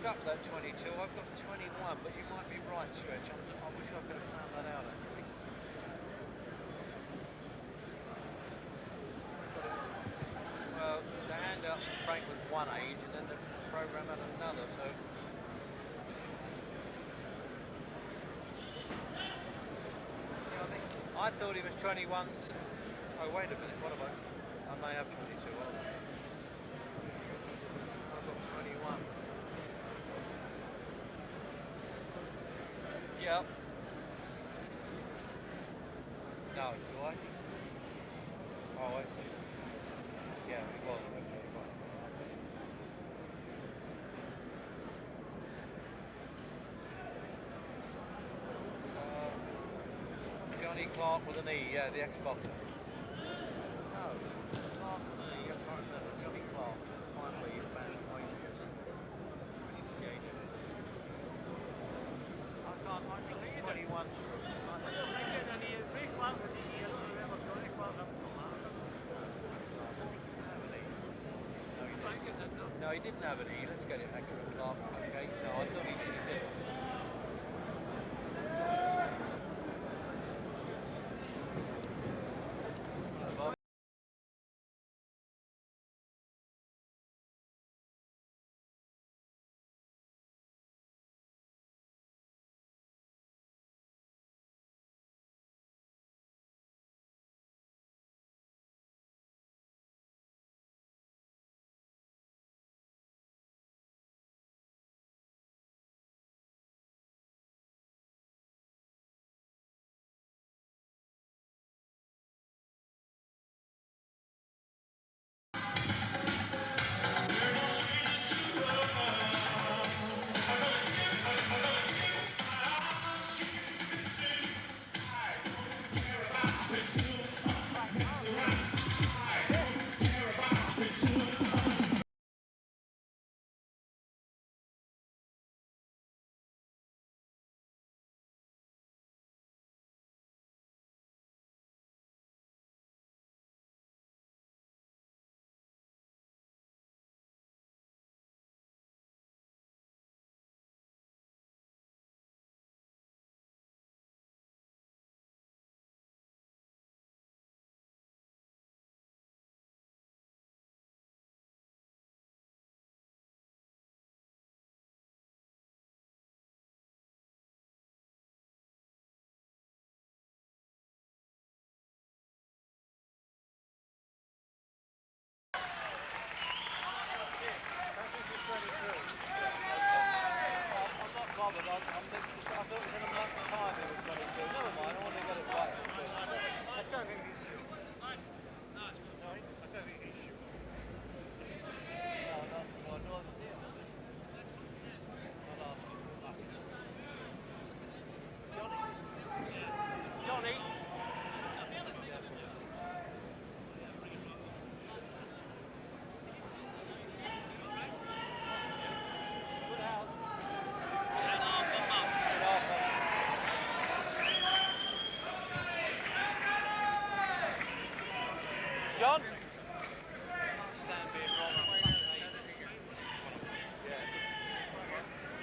stuck with that 22. I've got 21, but you might be right, Stretch. I wish I could have found that out, actually. Well, the handout from Frank was one age, and then the program had another, so... Yeah, I thought he was 21. Oh, wait a minute, what have I may have 22. I've got 21. Yep. No, do I? Oh, I see. Yeah, he was. Okay, right. Johnny Clark with an E, yeah, the Xboxer. No, Clark with an E, I can't remember. Johnny Clark. Finally, he's banned my ears. I think he's 21. No, he didn't have an E. Let's get it accurate, Clark. Okay. No, I thought he did. John? Stand being wrong.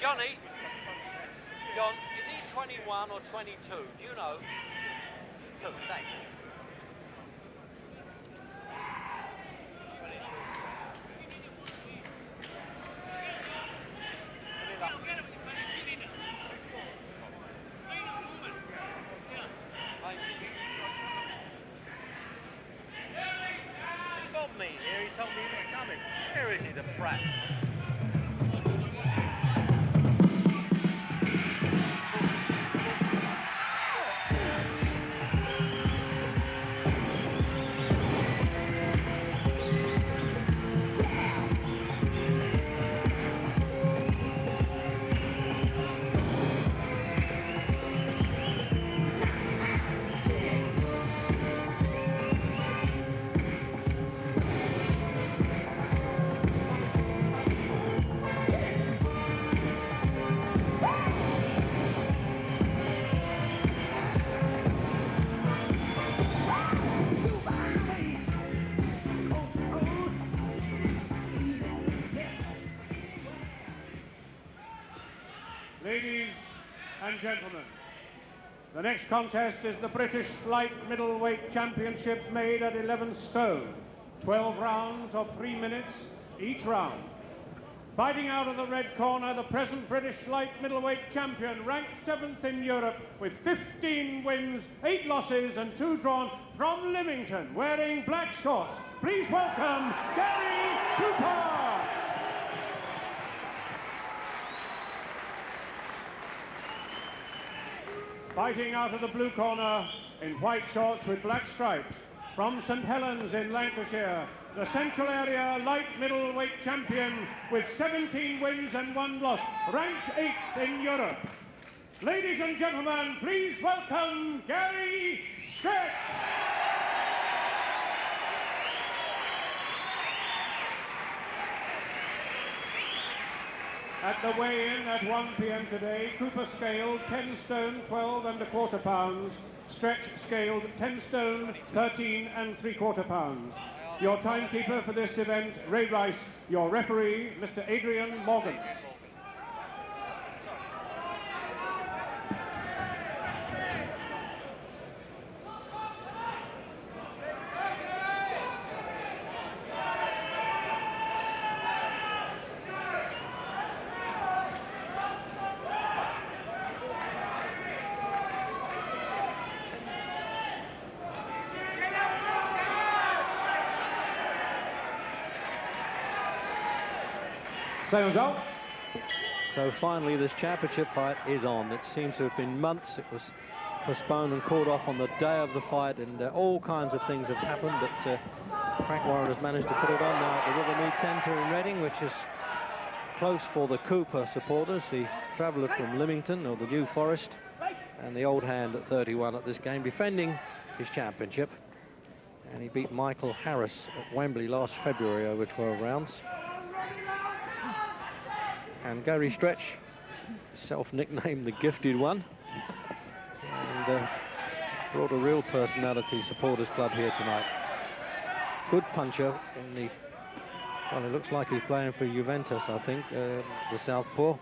Johnny? John, is he 21 or 22? Do you know? 2, thanks. Here, he told me he was coming. Where is he, the brat? and gentlemen, the next contest is the British Light Middleweight Championship made at 11 stone. 12 rounds of 3 minutes each round. Fighting out of the red corner, the present British Light Middleweight Champion, ranked 7th in Europe with 15 wins, 8 losses and 2 drawn, from Lymington, wearing black shorts. Please welcome Garry Cooper. Fighting out of the blue corner in white shorts with black stripes, from St Helens in Lancashire, the Central Area Light Middleweight Champion with 17 wins and 1 loss, ranked 8th in Europe. Ladies and gentlemen, please welcome Garry Stretch. At the weigh-in at 1 p.m. today, Cooper scaled 10 stone, 12 1/4 pounds. Stretch scaled 10 stone, 13 3/4 pounds. Your timekeeper for this event, Ray Rice. Your referee, Mr. Adrian Morgan. Same result. So finally this championship fight is on. It seems to have been months. It was postponed and called off on the day of the fight, and all kinds of things have happened, but Frank Warren has managed to put it on now at the Rivermead Centre in Reading, which is close for the Cooper supporters, the traveller from Lymington or the New Forest, and the old hand at 31 at this game, defending his championship. And he beat Michael Harris at Wembley last February over 12 rounds. And Garry Stretch, self-nicknamed the Gifted One, and brought a real personality supporters club here tonight. Good puncher in the, well, it looks like he's playing for Juventus, I think, the southpaw.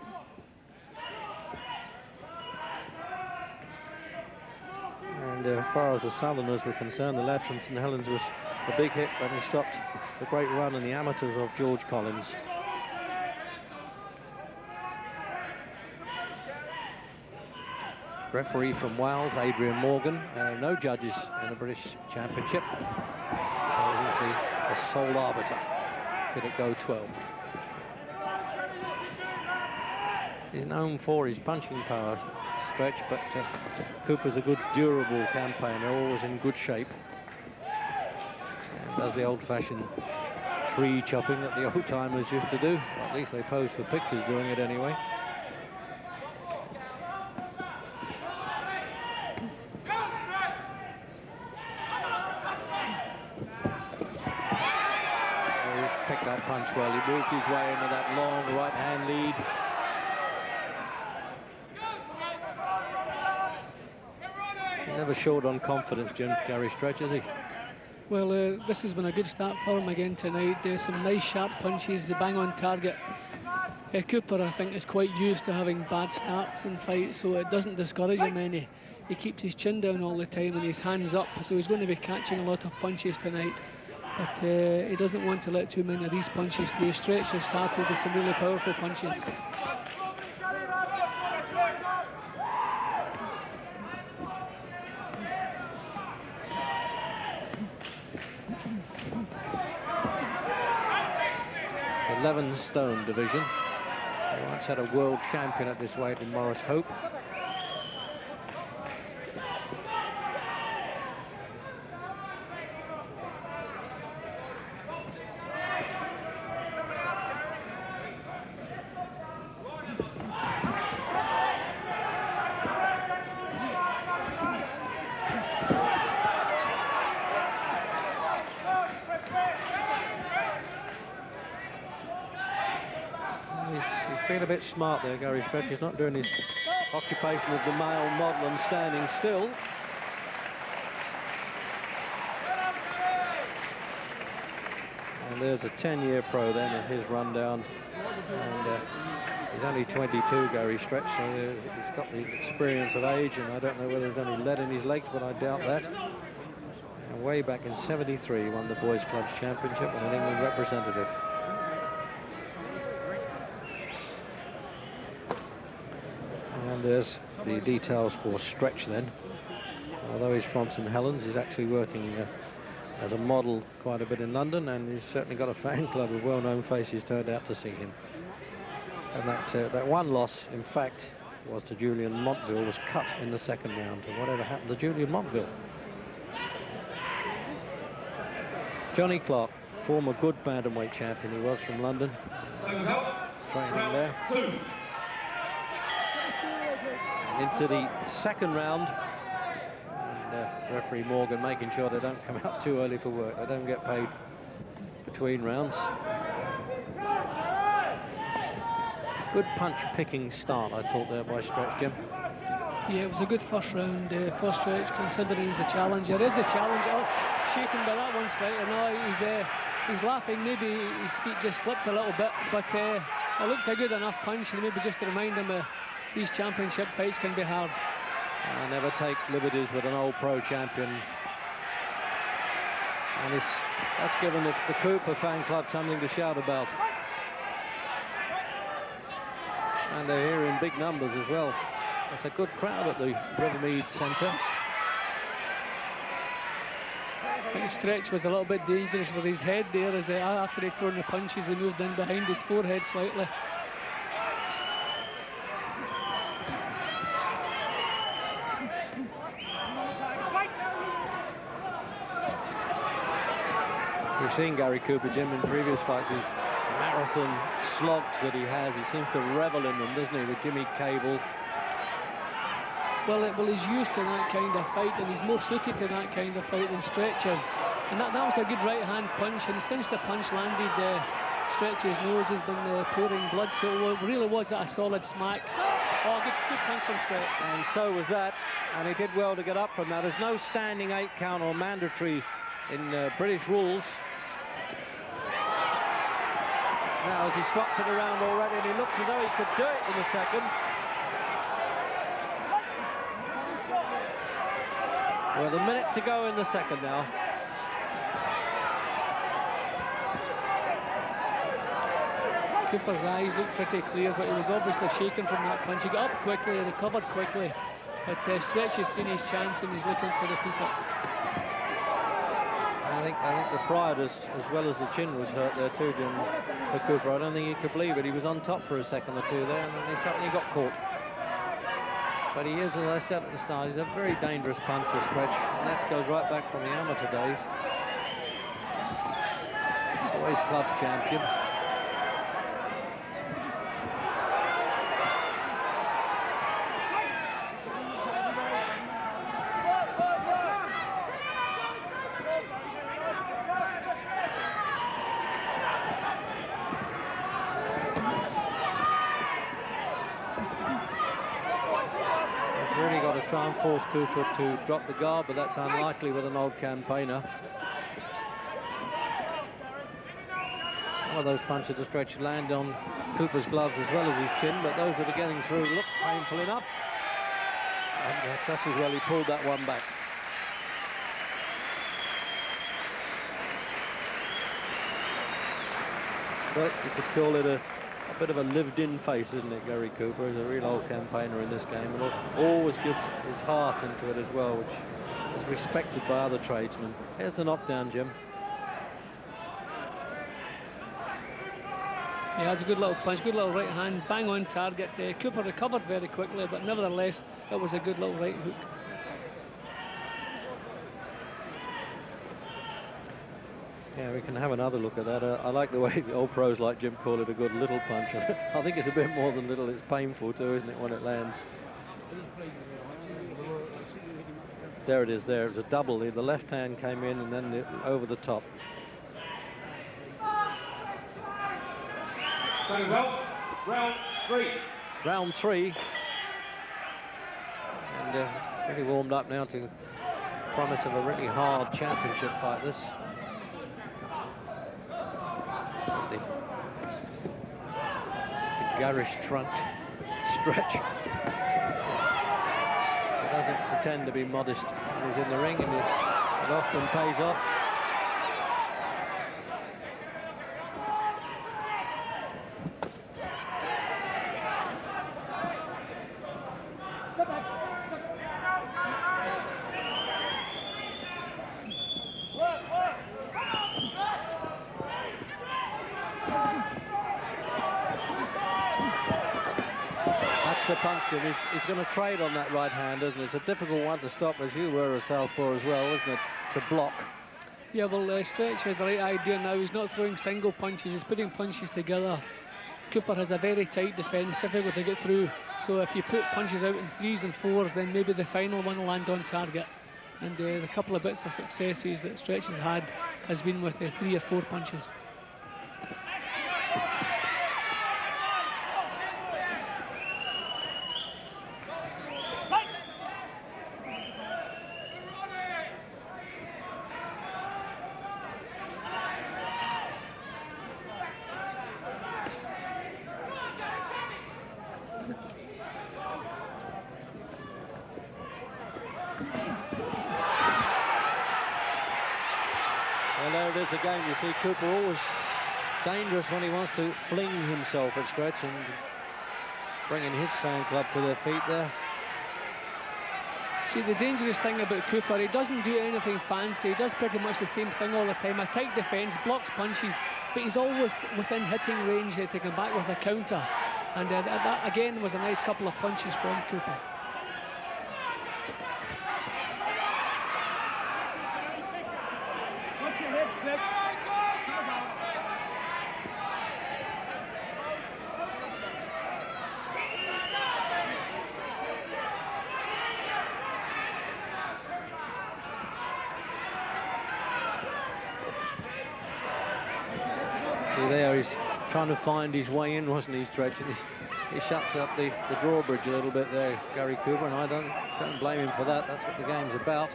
And as far as the Southerners were concerned, the lad from St Helens was a big hit when he stopped the great run in the amateurs of George Collins. Referee from Wales, Adrian Morgan. No judges in the British Championship, so he's the sole arbiter. Did it go 12? He's known for his punching power, Stretch, but Cooper's a good, durable campaigner, always in good shape, and does the old-fashioned tree chopping that the old-timers used to do. Or at least they pose for pictures doing it anyway. That punch well. He moved his way into that long right-hand lead. He's never short on confidence, Jim, Garry Stretch, is he? Well, this has been a good start for him again tonight. Some nice sharp punches, bang on target. Cooper, I think, is quite used to having bad starts in fights, so it doesn't discourage him any. He keeps his chin down all the time and his hands up, so he's going to be catching a lot of punches tonight. But he doesn't want to let too many of these punches through. Stretch has started with some really powerful punches. It's 11 stone division. He once had a world champion at this weight in Morris Hope. Being a bit smart there, Garry Stretch. He's not doing his occupation of the male model and standing still. And there's a 10-year pro then in his rundown. And He's only 22, Garry Stretch, so he's got the experience of age, and I don't know whether there's any lead in his legs, but I doubt that. And way back in '73, he won the Boys Clubs Championship and an England representative. And there's the details for Stretch then. Although he's from St Helens, he's actually working as a model quite a bit in London, and he's certainly got a fan club of well-known faces turned out to see him. And that one loss, in fact, was to Julian Montville, was cut in the second round. And whatever happened to Julian Montville? Johnny Clark, former good bantamweight champion, he was from London, training there. And into the second round, and referee Morgan making sure they don't come out too early for work. They don't get paid between rounds. Good punch-picking start, I thought, there by Stretch, Jim. Yeah, it was a good first round for Stretch, considering he's a challenger. There is the challenger, shaken by that one slightly. No, he's laughing. Maybe his feet just slipped a little bit, but it looked a good enough punch, and maybe just to remind him these championship fights can be hard. I never take liberties with an old pro champion. And that's given the Cooper fan club something to shout about. And they're here in big numbers as well. It's a good crowd at the Rivermead Centre. I think Stretch was a little bit dangerous with his head there, as after he'd thrown the punches, he moved in behind his forehead slightly. We've seen Garry Cooper, Jim, in previous fights, his marathon slogs that he has. He seems to revel in them, doesn't he, with Jimmy Cable. Well, he's used to that kind of fight, and he's more suited to that kind of fight than Stretch is. And that was a good right-hand punch, and since the punch landed, Stretch's nose has been pouring blood, so it really was a solid smack. Oh, good punch from Stretch. And so was that, and he did well to get up from that. There's no standing 8 count or mandatory in British rules. Now, as he swapped it around already, and he looks as though he could do it in a second. Well, a minute to go in the second now. Cooper's eyes looked pretty clear, but he was obviously shaken from that punch. He got up quickly, recovered quickly, but Stretch has seen his chance and he's looking to repeat it. I think the pride as well as the chin was hurt there too, Jim, for Cooper. I don't think he could believe it. He was on top for a second or two there, and then he suddenly got caught. But he is, as I said at the start, he's a very dangerous puncher, Stretch, and that goes right back from the amateur days. Always club champion. Try and force Cooper to drop the guard, but that's unlikely with an old campaigner. Some of those punches to Stretch land on Cooper's gloves as well as his chin, but those that are getting through look painful enough. And just as well he pulled that one back. But you could call it a bit of a lived-in face, isn't it, Garry Cooper? He's a real old campaigner in this game, and always gives his heart into it as well, which is respected by other tradesmen. Here's the knockdown, Jim. Yeah, that's a good little punch, good little right hand, bang on target. Cooper recovered very quickly, but nevertheless, it was a good little right hook. Yeah, we can have another look at that. I like the way the old pros like Jim call it a good little punch. I think it's a bit more than little, it's painful too, isn't it, when it lands. There it is there, it was a double. The left hand came in and then over the top. Round 3. Round 3. And really warmed up now to the promise of a really hard championship fight this. The garish trunked Stretch. He doesn't pretend to be modest when he's in the ring, and it often pays off. The puncture. He's going to trade on that right hand, isn't it? It's a difficult one to stop, as you were a southpaw as well, wasn't it? To block. Yeah, well, Stretch has the right idea now. He's not throwing single punches, he's putting punches together. Cooper has a very tight defence, difficult to get through. So if you put punches out in 3s and 4s, then maybe the final one will land on target. And the couple of bits of successes that Stretch has had has been with 3 or 4 punches. Well, there it is again. You see Cooper always dangerous when he wants to fling himself at Stretch, and bringing his fan club to their feet there. See, the dangerous thing about Cooper, he doesn't do anything fancy. He does pretty much the same thing all the time. A tight defence, blocks punches, but he's always within hitting range to come back with a counter. And that again was a nice couple of punches from Cooper. There he's trying to find his way in, wasn't he, Stretch? And he shuts up the drawbridge a little bit there, Garry Cooper, and I don't blame him for that. That's what the game's about.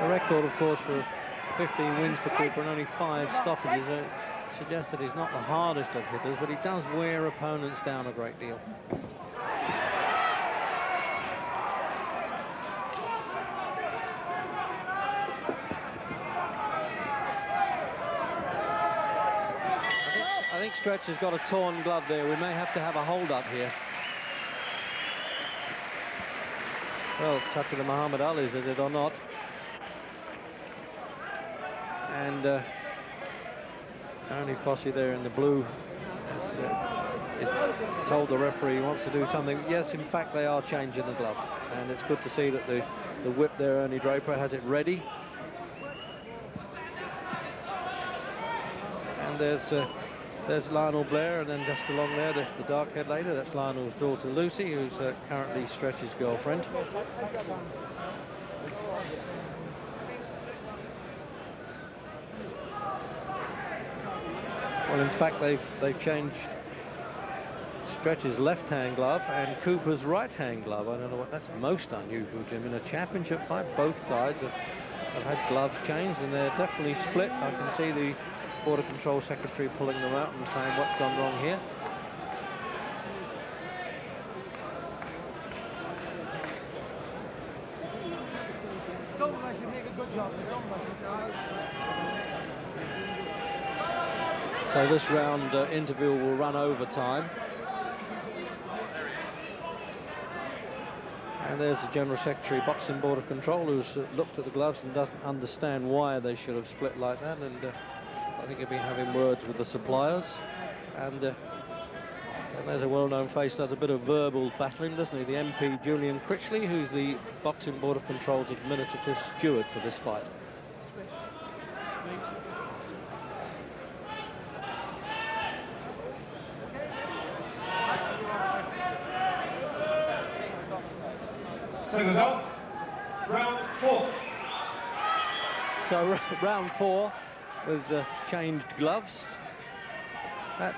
The record, of course, for 15 wins for Cooper and only 5 stoppages suggests that he's not the hardest of hitters, but he does wear opponents down a great deal. I think Stretch has got a torn glove there. We may have to have a hold-up here. Well, touch of the Muhammad Ali's, is it or not? And Tony Fossey there in the blue has told the referee he wants to do something. Yes, in fact, they are changing the glove. And it's good to see that the whip there, Ernie Draper, has it ready. And there's Lionel Blair, and then just along there, the dark-haired lady, that's Lionel's daughter Lucy, who's currently Stretch's girlfriend. Well, in fact, they've changed Stretch's left-hand glove and Cooper's right-hand glove. I don't know what that's most unusual, Jim. In a championship fight, both sides have had gloves changed, and they're definitely split. I can see the Border Control Secretary pulling them out and saying what's gone wrong here. So this round interval will run over time. And there's the General Secretary, Boxing Board of Control, who's looked at the gloves and doesn't understand why they should have split like that. And I think he'll be having words with the suppliers. And there's a well-known face, does a bit of verbal battling, doesn't he? The MP, Julian Critchley, who's the Boxing Board of Control's administrative steward for this fight. Second result, round 4. So round 4 with changed gloves.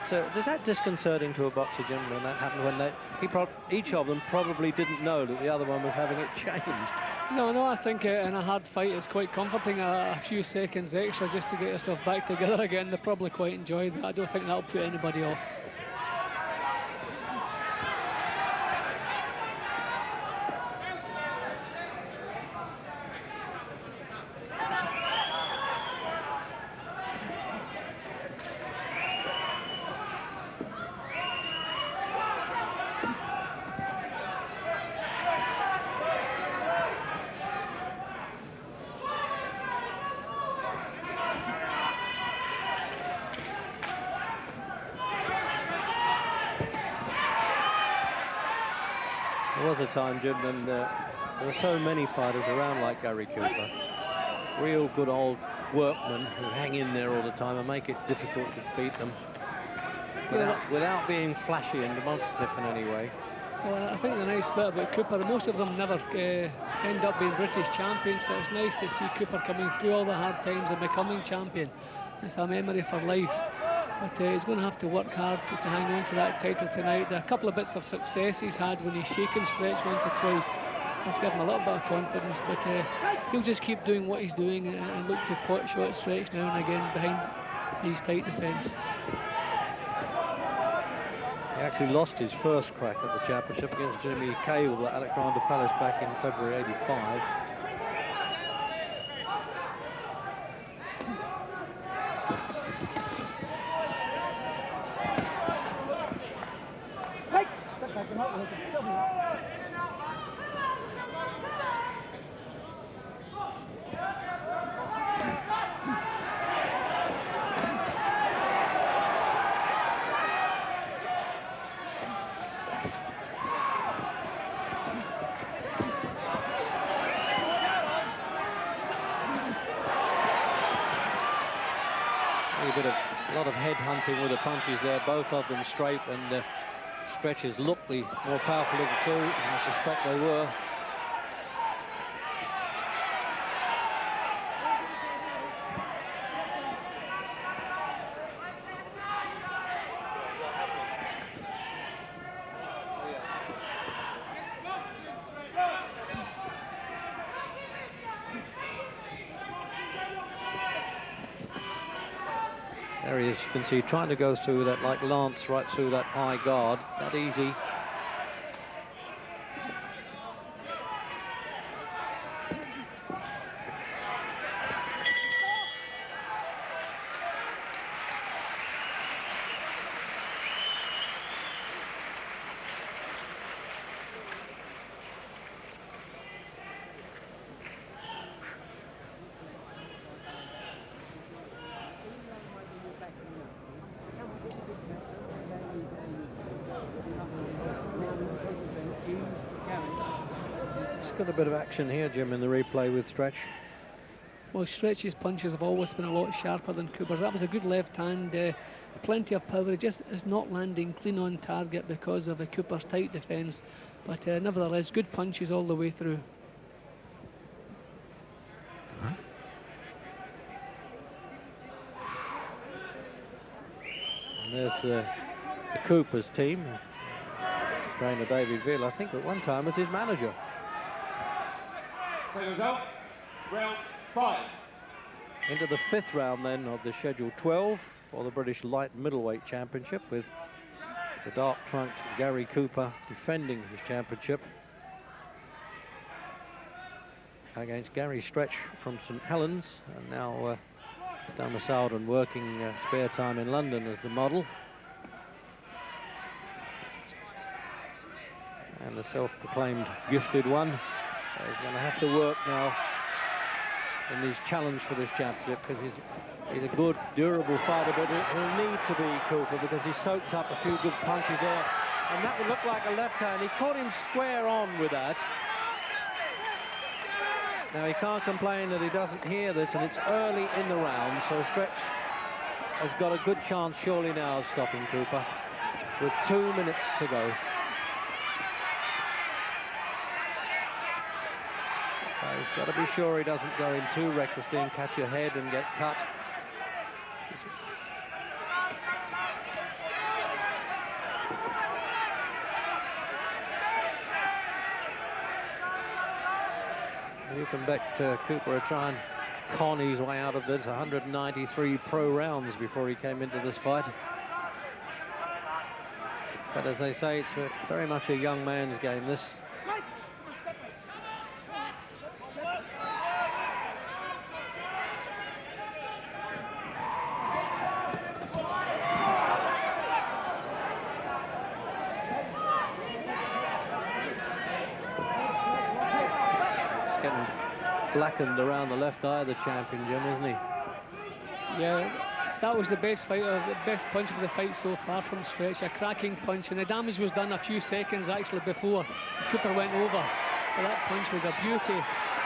Does that disconcerting to a boxer, Jim, when that happened? When each of them probably didn't know that the other one was having it changed. No, I think in a hard fight it's quite comforting, a few seconds extra just to get yourself back together again. They probably quite enjoy that. I don't think that'll put anybody off. There was a time, Jim, when there were so many fighters around like Garry Cooper. Real good old workmen who hang in there all the time and make it difficult to beat them without being flashy and demonstrative in any way. Well, I think the nice bit about Cooper, most of them never end up being British champions, so it's nice to see Cooper coming through all the hard times and becoming champion. It's a memory for life. But he's going to have to work hard to hang on to that title tonight. There are a couple of bits of success he's had when he's shaken Stretch once or twice. That's given him a little bit of confidence, but he'll just keep doing what he's doing and look to pot shot Stretch now and again behind his tight defence. He actually lost his first crack at the championship against Jimmy Cable at Alexander Palace back in February '85. A lot of head hunting with the punches there, both of them straight, and Stretches looked the more powerful of the two, and I suspect they were. There he is, you can see, trying to go through that like Lance, right through that high guard. Not easy. Got a bit of action here, Jim, in the replay with Stretch. Well, Stretch's punches have always been a lot sharper than Cooper's. That was a good left hand, plenty of power. It just is not landing clean on target because of Cooper's tight defence. But nevertheless, good punches all the way through. And there's the Cooper's team. Trainer David Veal, I think at one time was his manager. Seconds out. Round 5. Into the 5th round then of the schedule 12 for the British Light Middleweight Championship, with the dark-trunked Garry Cooper defending his championship against Gary Stretch from St Helens, and now domiciled and working spare time in London as the model. And the self-proclaimed gifted one is going to have to work now in his challenge for this championship, because he's a good, durable fighter, but he'll need to be Cooper because he's soaked up a few good punches there. And that would look like a left hand. He caught him square on with that. Now, he can't complain that he doesn't hear this, and it's early in the round, so Stretch has got a good chance, surely now, of stopping Cooper with 2 minutes to go. He's got to be sure he doesn't go in too recklessly and catch your head and get cut. can bet Cooper will try and con his way out of this. 193 pro rounds before he came into this fight. But as they say, it's very much a young man's game, this. It's getting blackened around the left eye of the champion, Jim, isn't he? Yeah, that was the best fight, the best punch of the fight so far from Stretch. A cracking punch, and the damage was done a few seconds actually before Cooper went over. But that punch was a beauty,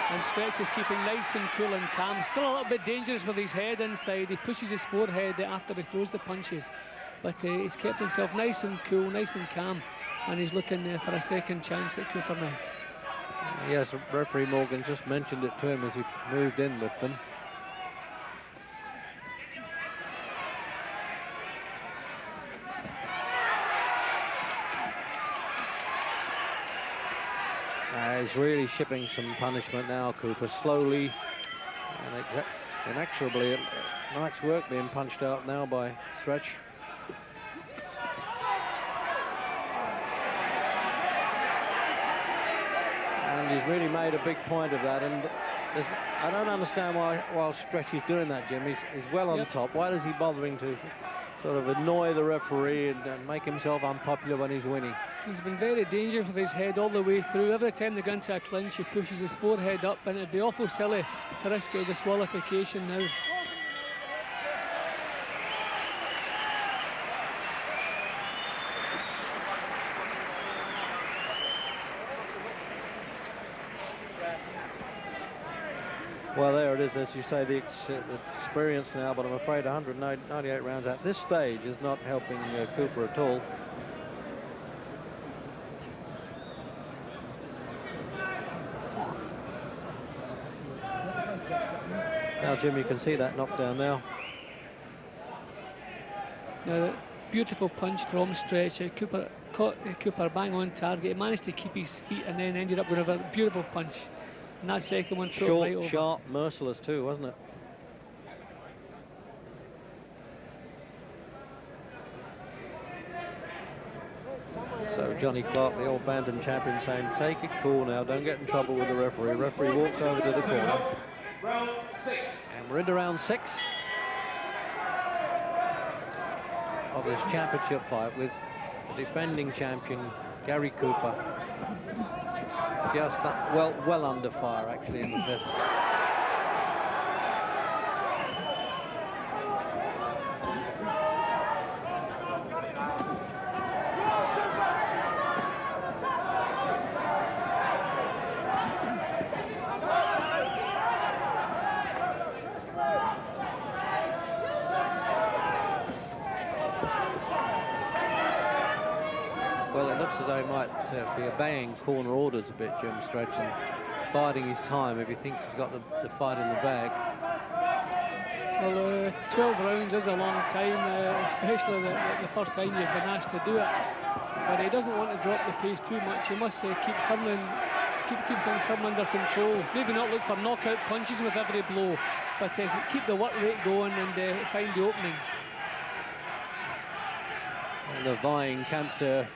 and Stretch is keeping nice and cool and calm. Still a little bit dangerous with his head inside. He pushes his forehead after he throws the punches, but he's kept himself nice and cool, nice and calm, and he's looking for a second chance at Cooper now. Yes, referee Morgan just mentioned it to him as he moved in with them. He's really shipping some punishment now, Cooper, slowly and inexorably. Nice work being punched out now by Stretch. And he's really made a big point of that, and I don't understand why, while Stretch is doing that, Jim, he's well on top. Why is he bothering to sort of annoy the referee and make himself unpopular when he's winning? He's been very dangerous with his head all the way through. Every time they go into a clinch, he pushes his forehead up, and it'd be awful silly to risk a disqualification now. Well, there it is, as you say, the experience now, but I'm afraid 198 rounds at this stage is not helping Cooper at all. Now, Jim, you can see that knockdown now. Now, beautiful punch from Stretch. Cooper caught Cooper bang on target. He managed to keep his feet and then ended up with a beautiful punch. And that second one took right over. Sharp, merciless too, wasn't it? So Johnny Clark, the old bantam champion, saying, take it cool now, don't get in trouble with the referee. Referee walked over to the corner. Round 6. And we're into round 6 of this championship fight with the defending champion, Garry Cooper. Just well under fire, actually, in the fifth. Well, it looks as though he might be obeying corner orders a bit, Jim Stretch, and biding his time if he thinks he's got the fight in the bag. Well, 12 rounds is a long time, especially the first time you've been asked to do it. But he doesn't want to drop the pace too much. He must keep things firm under control. Maybe not look for knockout punches with every blow, but keep the work rate going and find the openings. And the vying camps are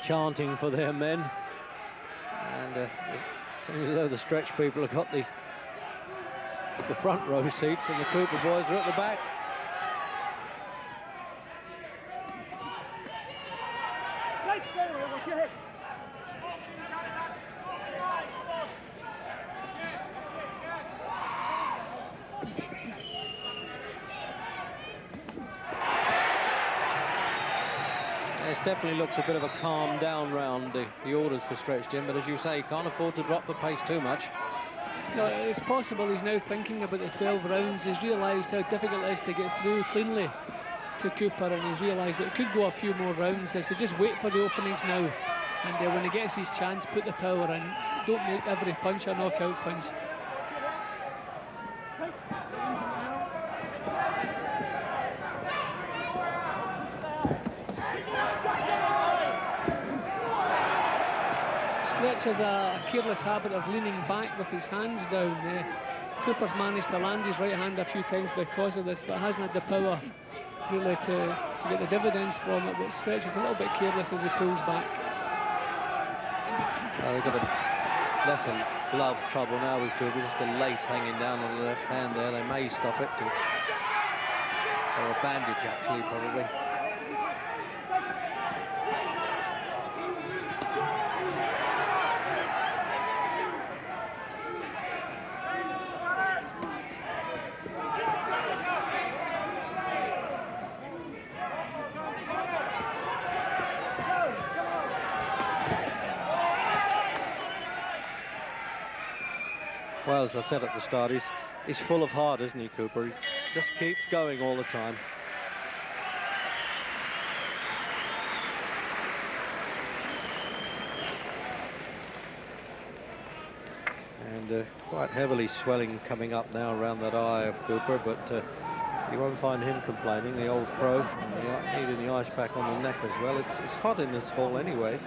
chanting for their men, and it seems as though the Stretch people have got the front row seats and the Cooper boys are at the back. Definitely looks a bit of a calm down round, the orders for Stretch, Jim, but as you say, he can't afford to drop the pace too much. No, it's possible he's now thinking about the 12 rounds. He's realised how difficult it is to get through cleanly to Cooper, and he's realised that it could go a few more rounds. So just wait for the openings now, and when he gets his chance, put the power in. Don't make every punch a knockout punch. Stretch has a careless habit of leaning back with his hands down. Cooper's managed to land his right hand a few times because of this, but hasn't had the power really to get the dividends from it. But Stretch is a little bit careless as he pulls back. We've got a less than glove trouble now with Cooper, just a lace hanging down on the left hand there. They may stop it, or a bandage actually, probably. Well, as I said at the start, he's full of heart, isn't he, Cooper? He just keeps going all the time. And quite heavily swelling coming up now around that eye of Cooper, but you won't find him complaining, the old pro. Needing the ice pack on the neck as well. It's hot in this hall anyway.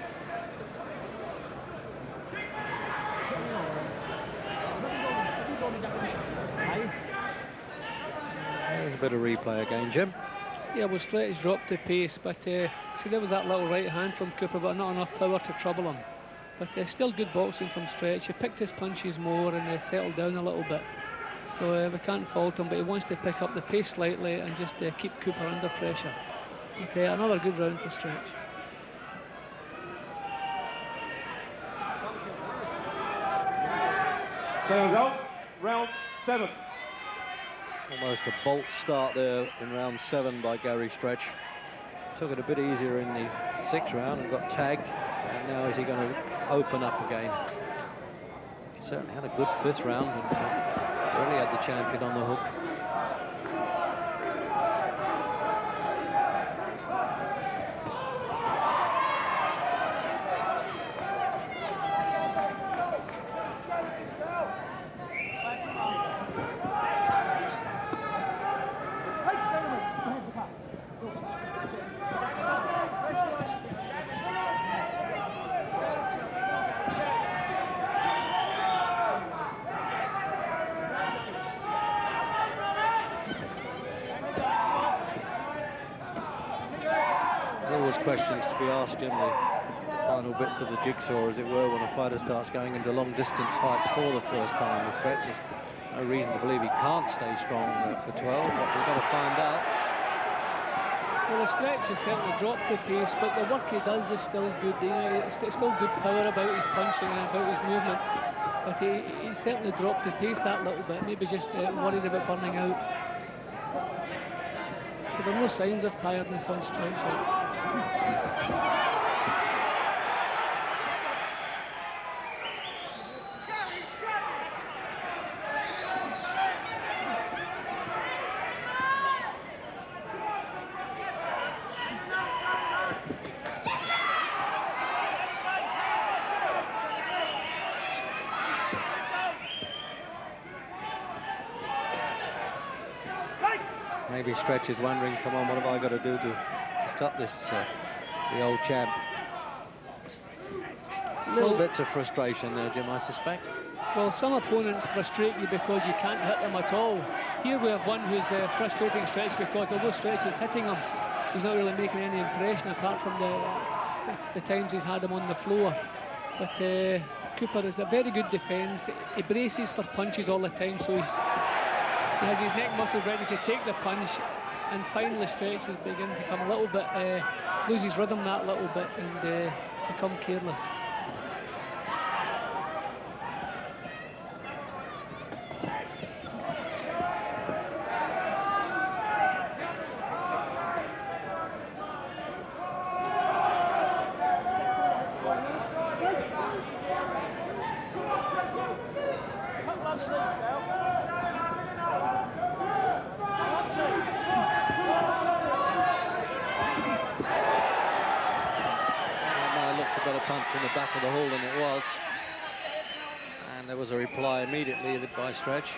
There's a bit of replay again, Jim. Yeah, well, Stretch dropped the pace, but see, there was that little right hand from Cooper, but not enough power to trouble him. But still good boxing from Stretch. He picked his punches more and settled down a little bit. So we can't fault him, but he wants to pick up the pace slightly and just keep Cooper under pressure. But another good round for Stretch. Sounds out. Round 7. Almost a bolt start there in round 7 by Garry Stretch. Took it a bit easier in the 6th round and got tagged. And now is he going to open up again? Certainly had a good 5th round and really had the champion on the hook. Questions to be asked, Jim, the final bits of the jigsaw, as it were, when a fighter starts going into long-distance fights for the first time. The Stretch is no reason to believe he can't stay strong for 12, but we've got to find out. Well, the Stretch has certainly dropped the pace, but the work he does is still good. It's still good power about his punching and about his movement, but he certainly dropped the pace that little bit, maybe just worried about burning out. But there are no signs of tiredness on Stretch yet. Maybe Stretch is wondering, come on, what have I got to do to stop this, the old champ? Little bits of frustration there, Jim, I suspect. Well, some opponents frustrate you because you can't hit them at all. Here we have one who's frustrating Stretch because although Stretch is hitting him, he's not really making any impression apart from the times he's had him on the floor. But Cooper is a very good defence. He braces for punches all the time, so he has his neck muscles ready to take the punch, and finally Stretch is beginning to come a little bit, lose his rhythm that little bit and become careless. Punch in the back of the hall than it was, and there was a reply immediately by Stretch.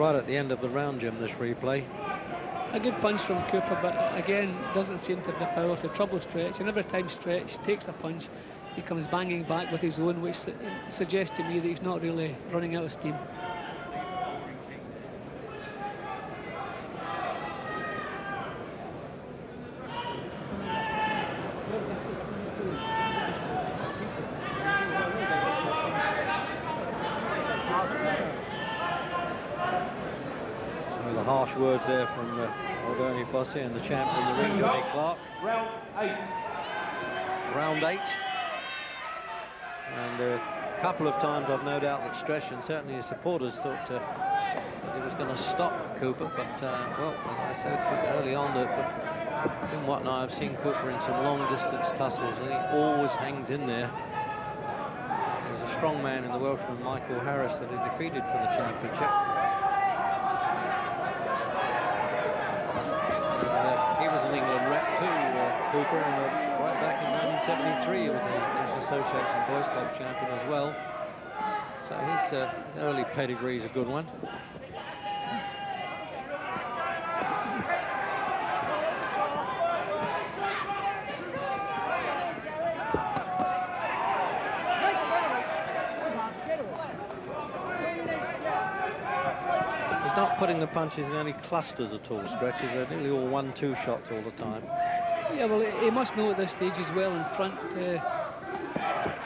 right at the end of the round, Jim, this replay. A good punch from Cooper, but again, doesn't seem to have the power to trouble Stretch. And every time Stretch takes a punch, he comes banging back with his own, which suggests to me that he's not really running out of steam. Harsh words there from Aldoni Fossey and the champion, the ring, Garry Clark. Round 8. Round 8. And a couple of times I've no doubt that Stretch and certainly his supporters thought that he was going to stop Cooper, but well, as I said early on, that in what now I've seen Cooper in some long distance tussles, and he always hangs in there. There was a strong man in the Welshman Michael Harris that he defeated for the championship. He was an England rep too, Cooper, and right back in 1973 he was a National Association Boys Club champion as well. So his early pedigree is a good one. He's not putting the punches in any clusters at all, Stretches. They're nearly all 1-2 shots all the time. Yeah, well, he must know at this stage he's well in front.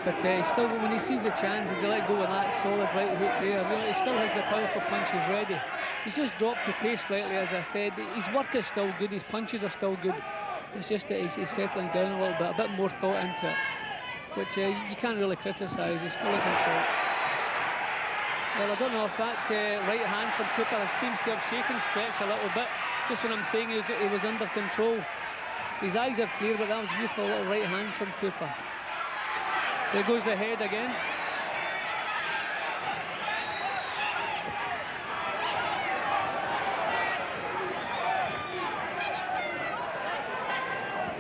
But still, when he sees a chance, he's let go of that solid right hook there. You know, he still has the powerful punches ready. He's just dropped the pace slightly, as I said. His work is still good, his punches are still good. It's just that he's settling down a little bit, a bit more thought into it, which you can't really criticise. He's still in control. Well, I don't know if that right hand from Cooper seems to have shaken Stretch a little bit. Just when I'm saying he was under control. His eyes are clear, but that was a useful little right hand from Cooper. There goes the head again.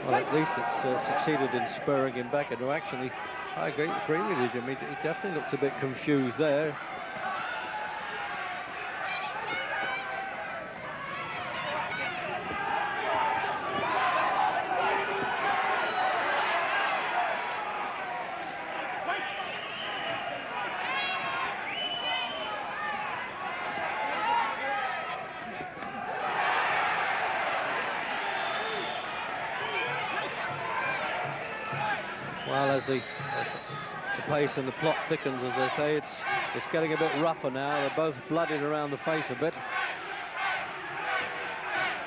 Well, at least it's succeeded in spurring him back into action. I agree with you, Jim. He definitely looked a bit confused there. Well, as the pace and the plot thickens, as they say, it's getting a bit rougher now. They're both bloodied around the face a bit.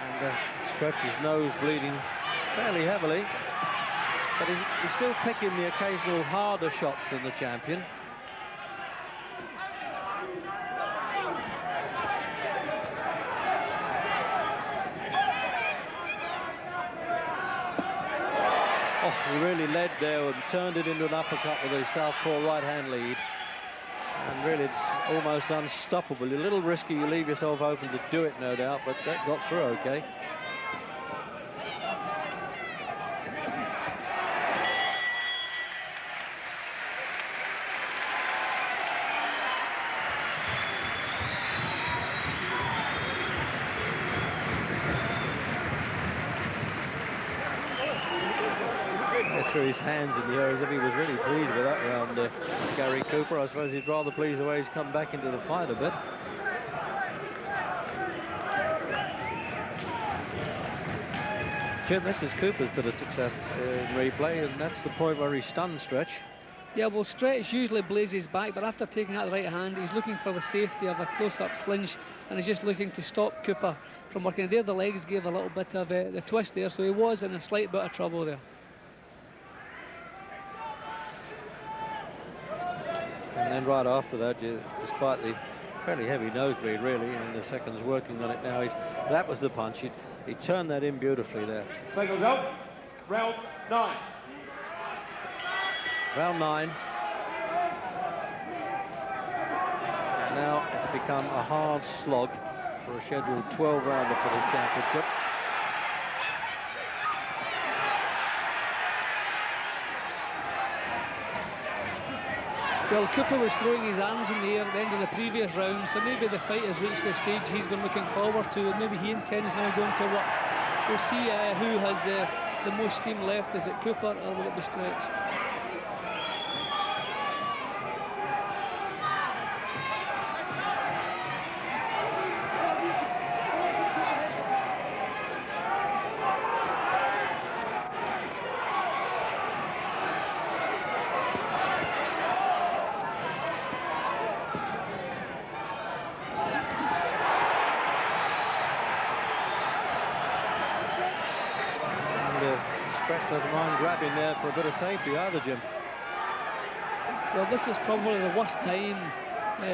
And Stretch's nose bleeding fairly heavily. But he's still picking the occasional harder shots than the champion. Oh, he really led there and turned it into an uppercut with a southpaw right-hand lead. And really, it's almost unstoppable. A little risky, you leave yourself open to do it, no doubt, but that got through okay. Threw his hands in the air as if he was really pleased with that round, Garry Cooper. I suppose he's rather pleased the way he's come back into the fight a bit. Jim, this is Cooper's bit of success in replay, and that's the point where he stunned Stretch. Yeah, well, Stretch usually blazes back, but after taking that right hand, he's looking for the safety of a close-up clinch, and he's just looking to stop Cooper from working. There, the legs gave a little bit of the twist there, so he was in a slight bit of trouble there. And then right after that, despite the fairly heavy nosebleed, really, and the second's working on it now, that was the punch. He turned that in beautifully there. Singles out. Round 9. Round 9. And now it's become a hard slog for a scheduled 12-rounder for this championship. Well, Cooper was throwing his arms in the air at the end of the previous round, so maybe the fight has reached the stage he's been looking forward to, and maybe he intends now going to work. We'll see who has the most steam left. Is it Cooper or will it be Stretch? Stretch doesn't mind grabbing there for a bit of safety either, Jim. Well, this is probably the worst time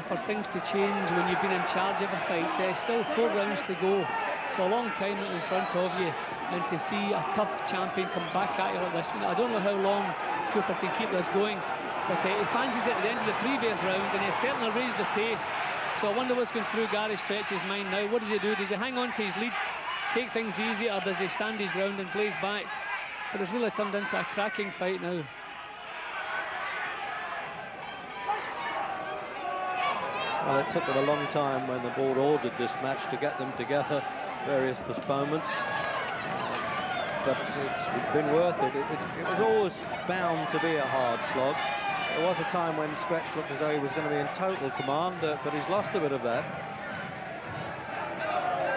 for things to change when you've been in charge of a fight. Still 4 rounds to go, so a long time in front of you, and to see a tough champion come back at you like this. I don't know how long Cooper can keep this going, but he fancies it at the end of the previous round, and he certainly raised the pace. So I wonder what's going through Gary Stretch's mind now. What does he do? Does he hang on to his lead, take things easy, or does he stand his ground and blaze back? But it's really turned into a cracking fight now. Well, it took them a long time when the board ordered this match to get them together, various postponements. But it's been worth it. It was always bound to be a hard slog. There was a time when Stretch looked as though he was going to be in total command, but he's lost a bit of that.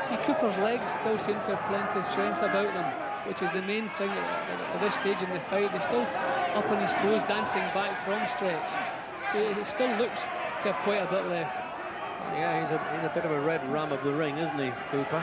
See, Cooper's legs still seem to have plenty of strength about them, which is the main thing at this stage in the fight. They're still up on his toes, dancing back from Stretch. So he still looks to have quite a bit left. Yeah, he's a bit of a red rum of the ring, isn't he, Cooper?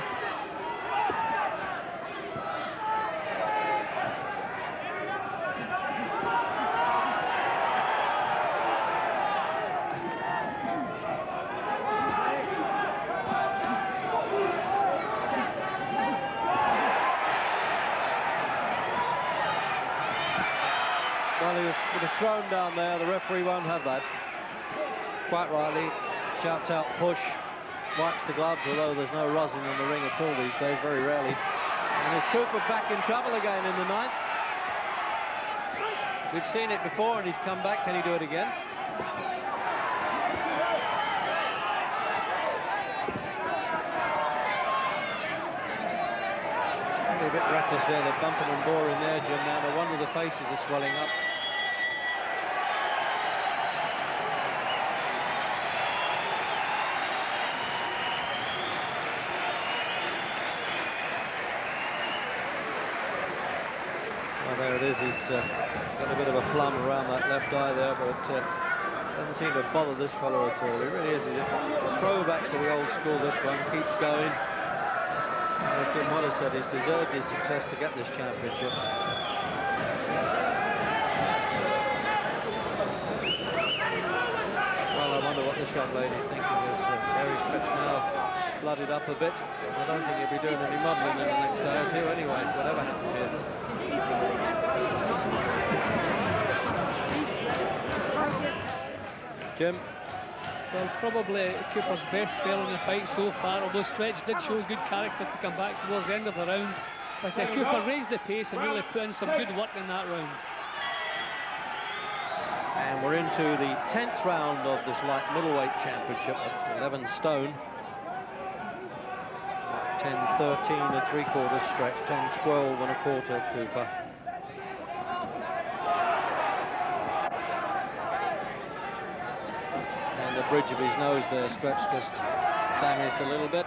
It was thrown down there. The referee won't have that. Quite rightly, shouts out push, wipes the gloves, although there's no rosin on the ring at all these days, very rarely. And is Cooper back in trouble again in the 9th? We've seen it before and he's come back. Can he do it again? A bit reckless there, they're bumping and boring there, Jim. Now no wonder the faces are swelling up. Well, there it is. He's got a bit of a plum around that left eye there, but doesn't seem to bother this fellow at all. He really is. He's throwback to the old school, this one. Keeps going. As Jim Waller said, he's deserved his success to get this championship. Well, I wonder what this young lady's thinking as Garry Stretch now blooded up a bit. I don't think he'll be doing any modelling in the next day or two anyway, whatever happens here. Jim? Well, probably Cooper's best spell in the fight so far, although Stretch did show good character to come back towards the end of the round. But Cooper raised the pace and really put in some good work in that round. And we're into the 10th round of this light middleweight championship at 11 stone. 10-13 and 3/4 Stretch, 10-12 and 1/4 Cooper. And the bridge of his nose there, Stretch, just damaged a little bit.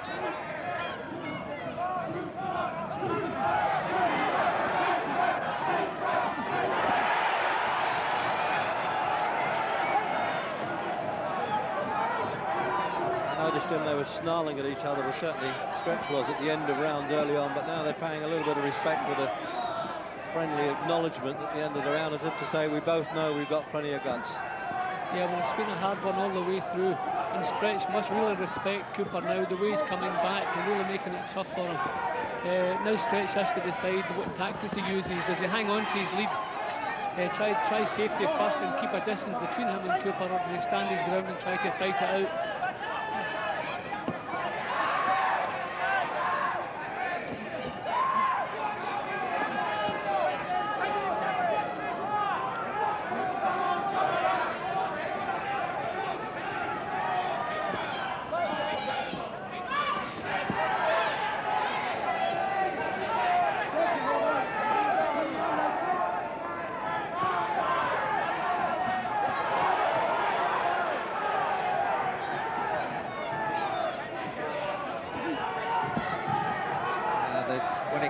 Jim, they were snarling at each other. Well, certainly Stretch was at the end of rounds early on, but now they're paying a little bit of respect with a friendly acknowledgement at the end of the round, as if to say we both know we've got plenty of guts. Yeah, well, it's been a hard one all the way through, and Stretch must really respect Cooper now, the way he's coming back and really making it tough for him. Now Stretch has to decide what tactics he uses. Does he hang on to his lead, try safety first and keep a distance between him and Cooper, or does he stand his ground and try to fight it out?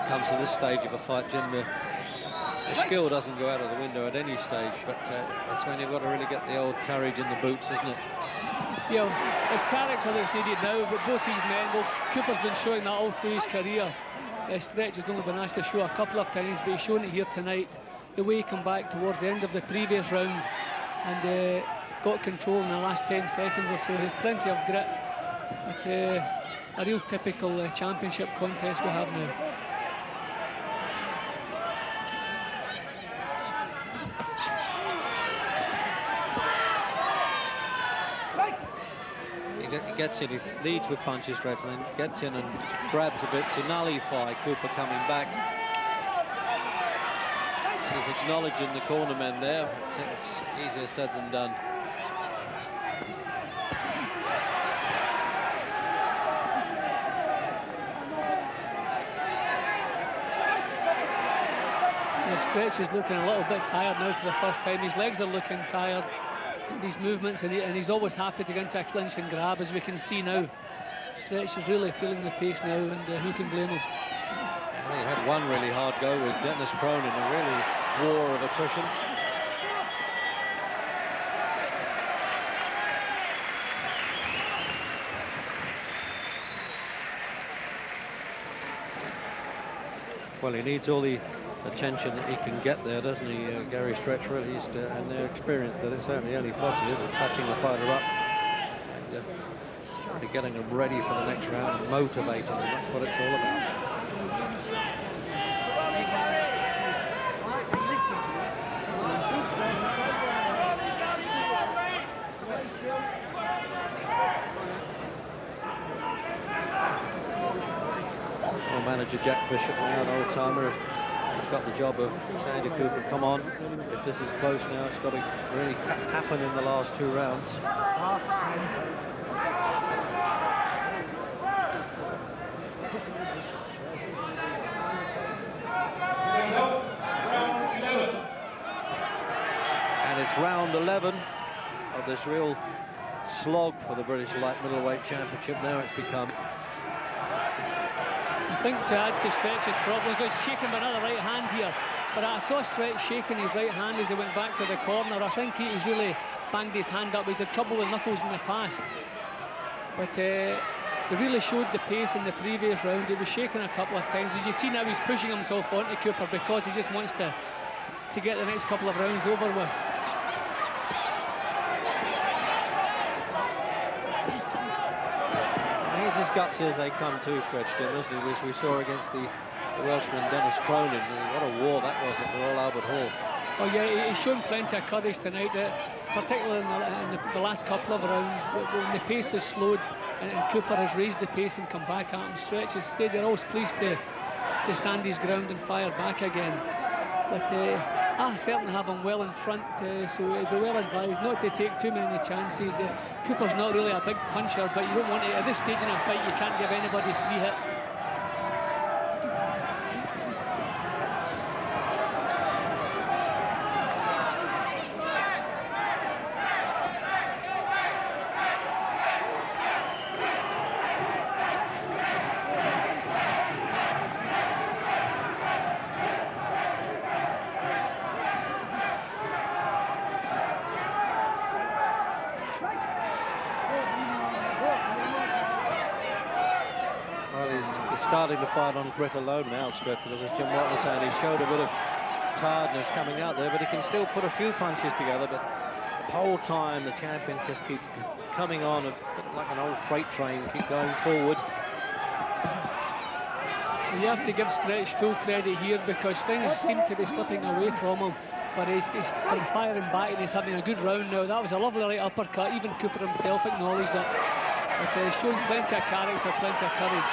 comes to this stage of a fight, Jim, the skill doesn't go out of the window at any stage, but that's when you've got to really get the old courage in the boots, isn't it? Yeah, it's character that's needed now, but both these men, well, Cooper's been showing that all through his career. Stretch has only been asked to show a couple of times, but he's shown it here tonight. The way he came back towards the end of the previous round and got control in the last 10 seconds or so. He has plenty of grit, but a real typical championship contest we have now. He gets in, he leads with punches straight, and then gets in and grabs a bit to nullify Cooper coming back. He's acknowledging the corner men there, but it's easier said than done. The Stretch is looking a little bit tired now for the first time. His legs are looking tired. These movements, and he's always happy to get into a clinch and grab, as we can see now. Stretch is really feeling the pace now, and who can blame him? Well, he had one really hard go with Dennis Cronin, a really war of attrition. Well, he needs all the attention that he can get there, doesn't he, Garry Stretch? Really, and their experience that it's certainly only possible is catching the fighter up and really getting them ready for the next round and motivating them. That's what it's all about. Well, manager Jack Bishop, now an old-timer, got the job of saying to Cooper, come on, if this is close now, it's got to really happen in the last 2 rounds. And it's round 11 of this real slog for the British Light Middleweight Championship. Now it's become. I think to add to Stretch's problems, he's shaken by another right hand here. But I saw Stretch shaking his right hand as he went back to the corner. I think he's really banged his hand up. He's had trouble with knuckles in the past. But he really showed the pace in the previous round. He was shaking a couple of times. As you see now, he's pushing himself onto Cooper because he just wants to get the next couple of rounds over with. He's as gutsy as they come to, Stretch, Jim, isn't he? As we saw against the Welshman Dennis Cronin. What a war that was at the Royal Albert Hall. Oh yeah, he's shown plenty of courage tonight, particularly in the last couple of rounds. When the pace has slowed and Cooper has raised the pace and come back at him, Stretch has stayed there, always pleased to stand his ground and fire back again. But I certainly have him well in front, so he'd be well advised not to take too many chances. Cooper's not really a big puncher, but you don't want to, at this stage in a fight, you can't give anybody 3 hits. Starting to fight on grit alone now, Stretch, because as Jim Watt was saying, he showed a bit of tiredness coming out there, but he can still put a few punches together. But the whole time the champion just keeps coming on, like an old freight train, keep going forward. You have to give Stretch full credit here because things seem to be slipping away from him, but he's been firing back and he's having a good round now. That was a lovely right uppercut. Even Cooper himself acknowledged it. But he's shown plenty of character, plenty of courage.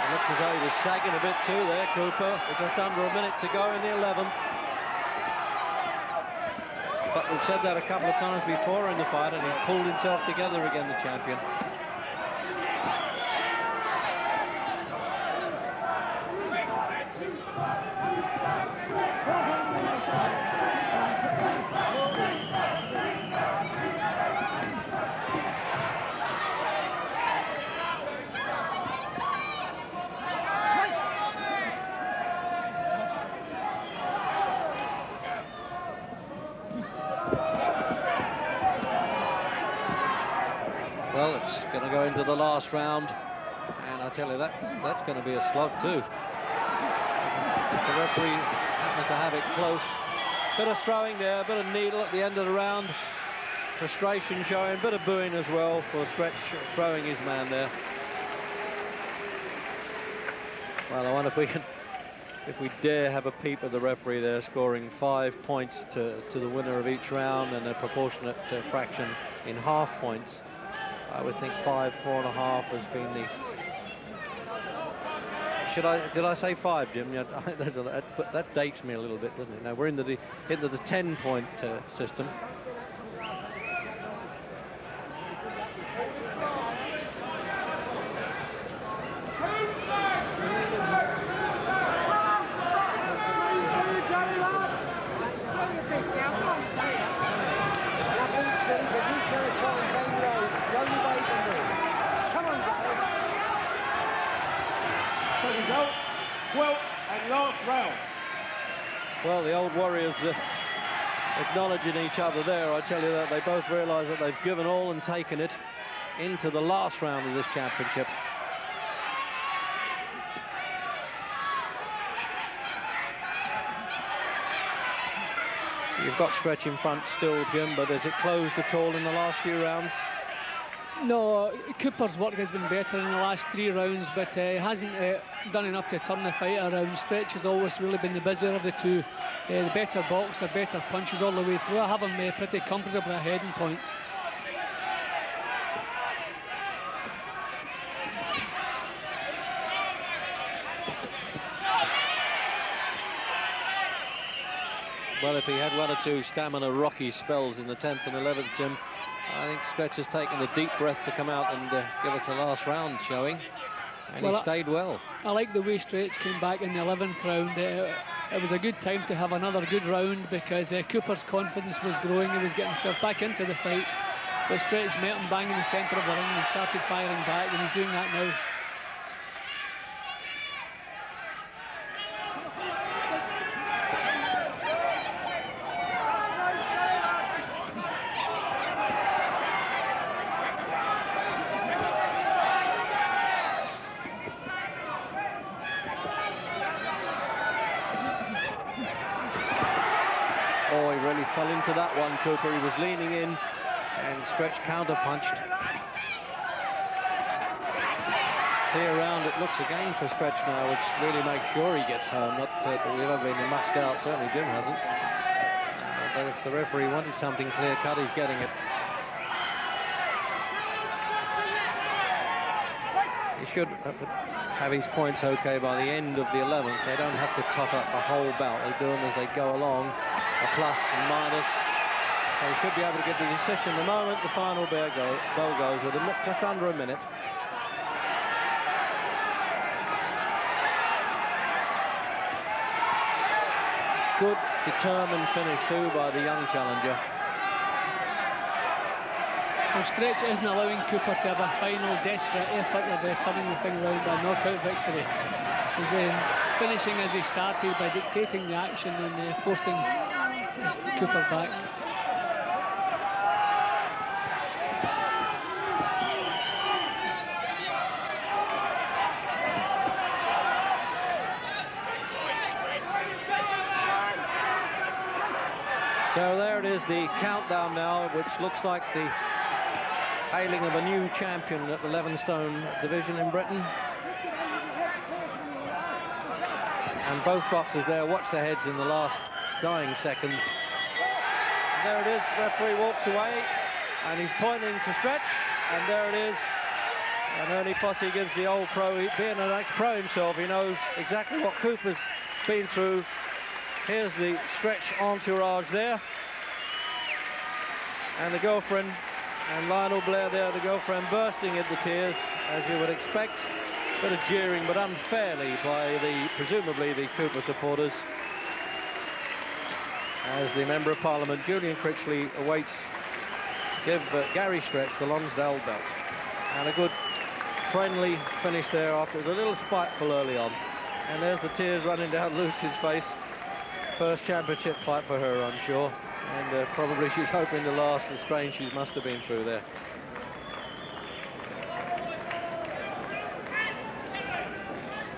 It looked as though he was sagging a bit too there, Cooper, with just under a minute to go in the 11th. But we've said that a couple of times before in the fight, and he's pulled himself together again, the champion. Well, it's going to go into the last round, and I tell you, that's going to be a slog too. The referee happened to have it close. Bit of throwing there, a bit of needle at the end of the round. Frustration showing, bit of booing as well for Stretch throwing his man there. Well, I wonder if we dare have a peep at the referee there, scoring 5 points to the winner of each round and a proportionate fraction in half points. I would think 5, 4.5 has been the... Did I say 5, Jim? Yeah, that dates me a little bit, doesn't it? Now we're into the 10-point system. Well, the old warriors acknowledging each other there. I tell you that they both realise that they've given all and taken it into the last round of this championship. You've got Stretch in front still, Jim, but has it closed at all in the last few rounds? No, Cooper's work has been better in the last 3 rounds, but he hasn't done enough to turn the fight around. Stretch has always really been the busier of the two. The better boxer, better punches all the way through. I have him pretty comfortably ahead in points. Well, if he had 1 or 2 stamina rocky spells in the 10th and 11th, Jim, I think Stretch has taken the deep breath to come out and give us a last round showing, and well, he stayed well. I like the way Stretch came back in the 11th round. It was a good time to have another good round because Cooper's confidence was growing. He was getting himself back into the fight. But Stretch met him bang in the centre of the ring and started firing back, and he's doing that now. Fell into that one, Cooper. He was leaning in and Stretch counter-punched. Clear round it looks again for Stretch now, which really makes sure he gets home. Not that we've ever been muched out, certainly Jim hasn't. But if the referee wanted something clear-cut, he's getting it. He should have his points okay by the end of the 11th. They don't have to top up the whole bout. They do them as they go along. A plus and minus. So he should be able to get the decision the moment the final bell goes with just under a minute. Good, determined finish too by the young challenger. Well, Stretch isn't allowing Cooper to have a final desperate effort of turning the thing round by a knockout victory. He's finishing as he started by dictating the action and forcing Cooper back. So there it is, the countdown now, which looks like the hailing of a new champion at the 11-stone division in Britain. And both boxers there watch their heads in the last dying seconds. And there it is, the referee walks away and he's pointing to Stretch, and there it is. And Ernie Fossey gives the old pro, being an ex-pro himself, he knows exactly what Cooper's been through. Here's the Stretch entourage there. And the girlfriend, and Lionel Blair there, the girlfriend bursting into tears, as you would expect. A bit of jeering, but unfairly by presumably the Cooper supporters. As the Member of Parliament, Julian Critchley, awaits to give Garry Stretch the Lonsdale belt. And a good friendly finish there after it was a little spiteful early on. And there's the tears running down Lucy's face. First championship fight for her, I'm sure. And probably she's hoping to last the strain she must have been through there.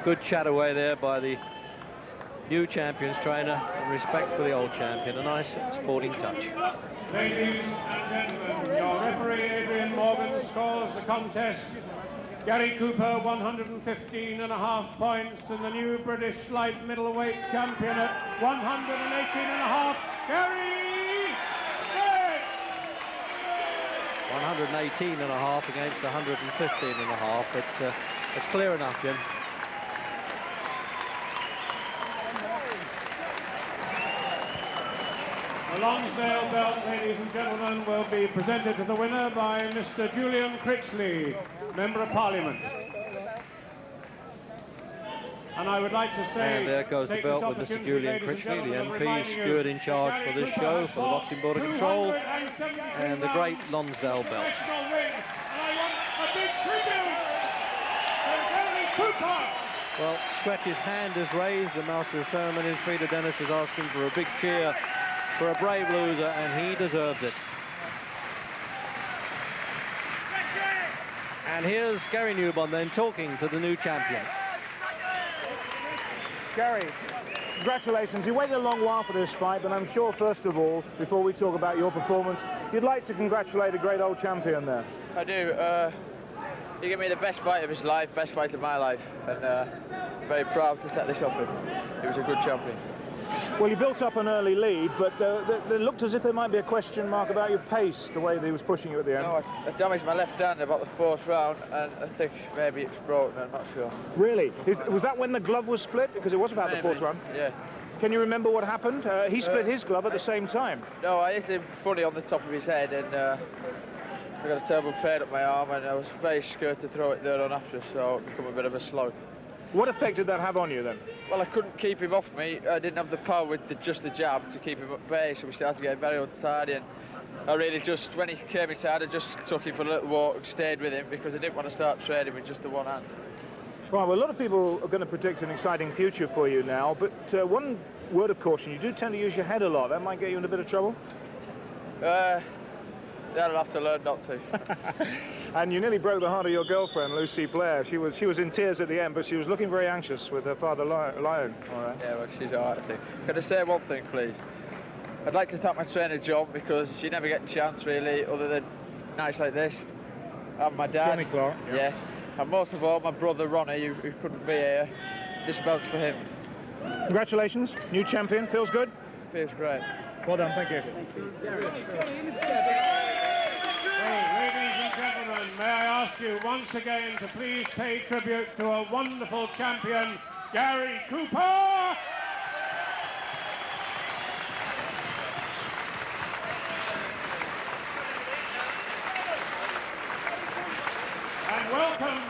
good chat away there by the new champions trainer, and respect for the old champion. A nice sporting touch. Ladies and gentlemen, your referee Adrian Morgan scores the contest. Garry Cooper 115.5 points, and the new British light middleweight champion at 118.5, Garry Stitch! 118.5 against 115.5. It's clear enough, Jim. The Lonsdale belt, ladies and gentlemen, will be presented to the winner by Mr. Julian Critchley, Member of Parliament. And I would like to say... And there goes the belt with Mr. Julian Critchley, the MP, steward in charge for this show, for the Boxing Board of Control, and the great Lonsdale belt. And I want a big tribute to Garry Cooper. Well, Scratch's hand is raised. The master of ceremonies, Peter Dennis, is asking for a big cheer for a brave loser, and he deserves it. And here's Garry Newbon then talking to the new champion. Garry, congratulations. You waited a long while for this fight, but I'm sure, first of all, before we talk about your performance, you'd like to congratulate a great old champion there. I do. He gave me the best fight of his life, best fight of my life, and very proud to set this up with him. He was a good champion. Well, you built up an early lead, but it looked as if there might be a question mark about your pace, the way that he was pushing you at the end. No, I damaged my left hand about the 4th round, and I think maybe it's broken, I'm not sure. Really? Was that when the glove was split? Because it was about Maybe. the 4th round. Yeah. Can you remember what happened? He split his glove at the same time. No, I hit him funny on the top of his head, and I got a terrible pain up my arm, and I was very scared to throw it there on after, so it became a bit of a slog. What effect did that have on you then? Well, I couldn't keep him off me. I didn't have the power with just the jab to keep him at bay, so we started getting very untidy, and I really just, when he came inside, I just took him for a little walk and stayed with him because I didn't want to start trading with just the one hand. Right, well, a lot of people are going to predict an exciting future for you now, but one word of caution, you do tend to use your head a lot. That might get you in a bit of trouble? I'll have to learn not to. And you nearly broke the heart of your girlfriend, Lucy Blair. She was in tears at the end, but she was looking very anxious with her father, Lion. All right. Yeah, well, she's all right, I think. Can I say one thing, please? I'd like to thank my trainer, John, because she never get a chance, really, other than nights like this. And my dad. Johnny Clark. Yeah. And most of all, my brother, Ronnie, who couldn't be here. This belt's for him. Congratulations, new champion. Feels good? Feels great. Well done, thank you. Ladies and gentlemen, may I ask you once again to please pay tribute to a wonderful champion, Garry Cooper! And welcome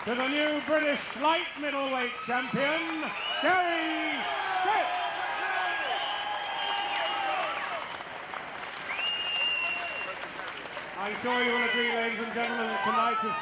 to the new British light middleweight champion, Garry Stitch! I'm sure you will agree, ladies and gentlemen, tonight